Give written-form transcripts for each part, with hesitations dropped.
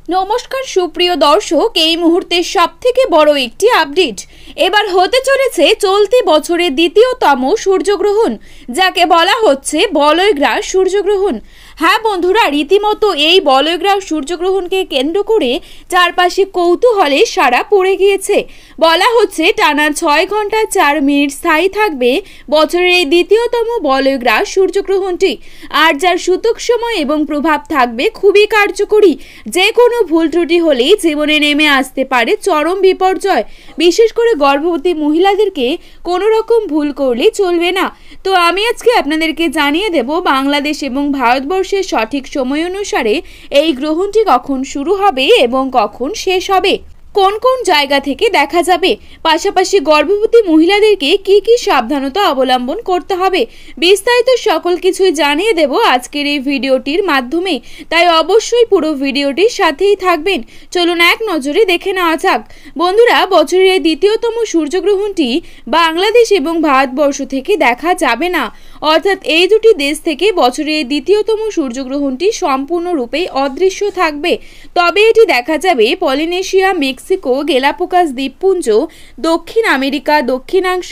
নমস্কার সুপ্রিয় দর্শক, এই মুহূর্তে সবথেকে বড় একটি আপডেট। এবার হতে চলেছে চলতি বছরের দ্বিতীয়তম সূর্যগ্রহণ, যাকে বলা হচ্ছে বলয়গ্রাস সূর্যগ্রহণ। হ্যাঁ বন্ধুরা, রীতিমতো এই বলয়গ্রাস সূর্যগ্রহণকে কেন্দ্র করে চারপাশে কৌতূহলে সাড়া পড়ে গিয়েছে। বলা হচ্ছে টানা 6 ঘন্টা 4 মিনিট স্থায়ী থাকবে বছরের এই দ্বিতীয়তম বলয়গ্রাস সূর্যগ্রহণটি, আর যার সূতক সময় এবং প্রভাব থাকবে খুবই কার্যকরী। যে কোনো ভুল ত্রুটি হলেই জীবনে নেমে আসতে পারে চরম বিপর্যয়। বিশেষ করে গর্ভবতী মহিলাদেরকে কোনো রকম ভুল করলে চলবে না। তো আমি আজকে আপনাদেরকে জানিয়ে দেব বাংলাদেশ এবং ভারতবর্ষের সঠিক সময় অনুসারে এই গ্রহণটি কখন শুরু হবে এবং কখন শেষ হবে, কোন কোন জায়গা থেকে দেখা যাবে, পাশাপাশি গর্ভবতী মহিলাদেরকে কি কি সাবধানতা অবলম্বন করতে হবে, বিস্তারিত সকল কিছুই জানিয়ে দেব আজকের এই ভিডিওটির মাধ্যমে। তাই অবশ্যই পুরো ভিডিওটির সাথেই থাকবেন। চলুন এক নজরে দেখে নেওয়া যাক। বন্ধুরা, বছরের এই দ্বিতীয়তম সূর্যগ্রহণটি বাংলাদেশ এবং ভারতবর্ষ থেকে দেখা যাবে না, অর্থাৎ এই দুটি দেশ থেকে বছরের এই দ্বিতীয়তম সূর্যগ্রহণটি সম্পূর্ণরূপে অদৃশ্য থাকবে। তবে এটি দেখা যাবে পলিনেশিয়া, মেক্সিকো, গেলাপাগোস দ্বীপপুঞ্জ, দক্ষিণ আমেরিকা, দক্ষিণাংশ,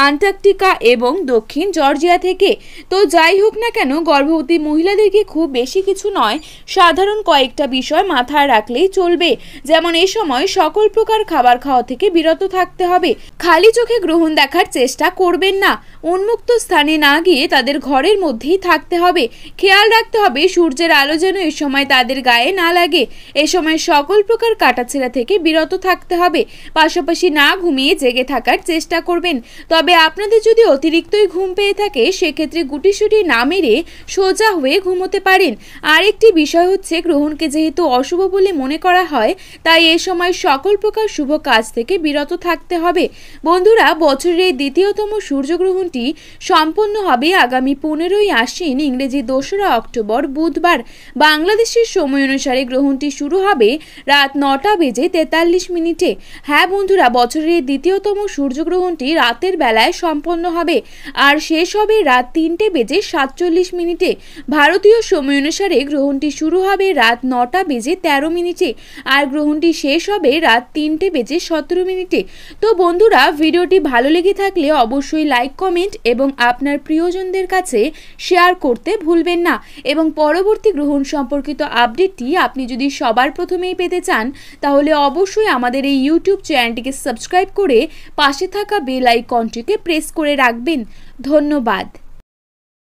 আন্টার্কটিকা এবং দক্ষিণ জর্জিয়া থেকে। তো যাই হোক না কেন, গর্ভবতী মহিলাদেরকে খুব বেশি কিছু নয়, সাধারণ কয়েকটা বিষয় মাথায় রাখলেই চলবে। যেমন এই সময় সকল প্রকার খাবার খাওয়া থেকে বিরত থাকতে হবে, খালি চোখে গ্রহণ দেখার চেষ্টা করবেন না, উন্মুক্ত স্থানে না গিয়ে তাদের ঘরের মধ্যেই থাকতে হবে। খেয়াল রাখতে হবে সূর্যের আলো যেন এ সময় তাদের গায়ে না লাগে। এ সময় সকল প্রকার কাটাছেঁড়া থেকে বিরত থাকতে হবে, পাশাপাশি না ঘুমিয়ে জেগে থাকার চেষ্টা করবেন। তবে আপনাদের যদি অতিরিক্তই ঘুম পেয়ে থাকে, সেক্ষেত্রে গুটিসুটি না মেরে সোজা হয়ে ঘুমোতে পারেন। আরেকটি বিষয় হচ্ছে, গ্রহণকে যেহেতু অশুভ বলে মনে করা হয়, তাই এ সময় সকল প্রকার শুভ কাজ থেকে বিরত থাকতে হবে। বন্ধুরা, বছরের এই দ্বিতীয়তম সূর্যগ্রহণটি সম্পন্ন হবে আগামী 15ই আশ্বিন, ইংরেজি 2রা অক্টোবর বুধবার। বাংলাদেশের সময় অনুসারে গ্রহণটি শুরু হবে রাত 9টা বেজে 43 মিনিটে। হ্যাঁ বন্ধুরা, বছরের এই দ্বিতীয়তম সূর্যগ্রহণটি রাতের বেলায় সম্পন্ন হবে আর শেষ হবে রাত 3টে বেজে 47 মিনিটে। ভারতীয় সময় অনুসারে গ্রহণটি শুরু হবে রাত 9টা বেজে 13 মিনিটে আর গ্রহণটি শেষ হবে রাত 3টে বেজে 17 মিনিটে। তো বন্ধুরা, ভিডিওটি ভালো লেগে থাকলে অবশ্যই লাইক, কমেন্ট এবং আপনার প্রিয়জনদের কাছে শেয়ার করতে ভুলবেন না। এবং পরবর্তী গ্রহণ সম্পর্কিত আপডেটটি আপনি যদি সবার প্রথমেই পেতে চান, তাহলে অবশ্যই আমাদের এই ইউটিউব চ্যানেলটিকে সাবস্ক্রাইব করে পাশে থাকা বেল আইকনটিকে প্রেস করে রাখবেন। ধন্যবাদ।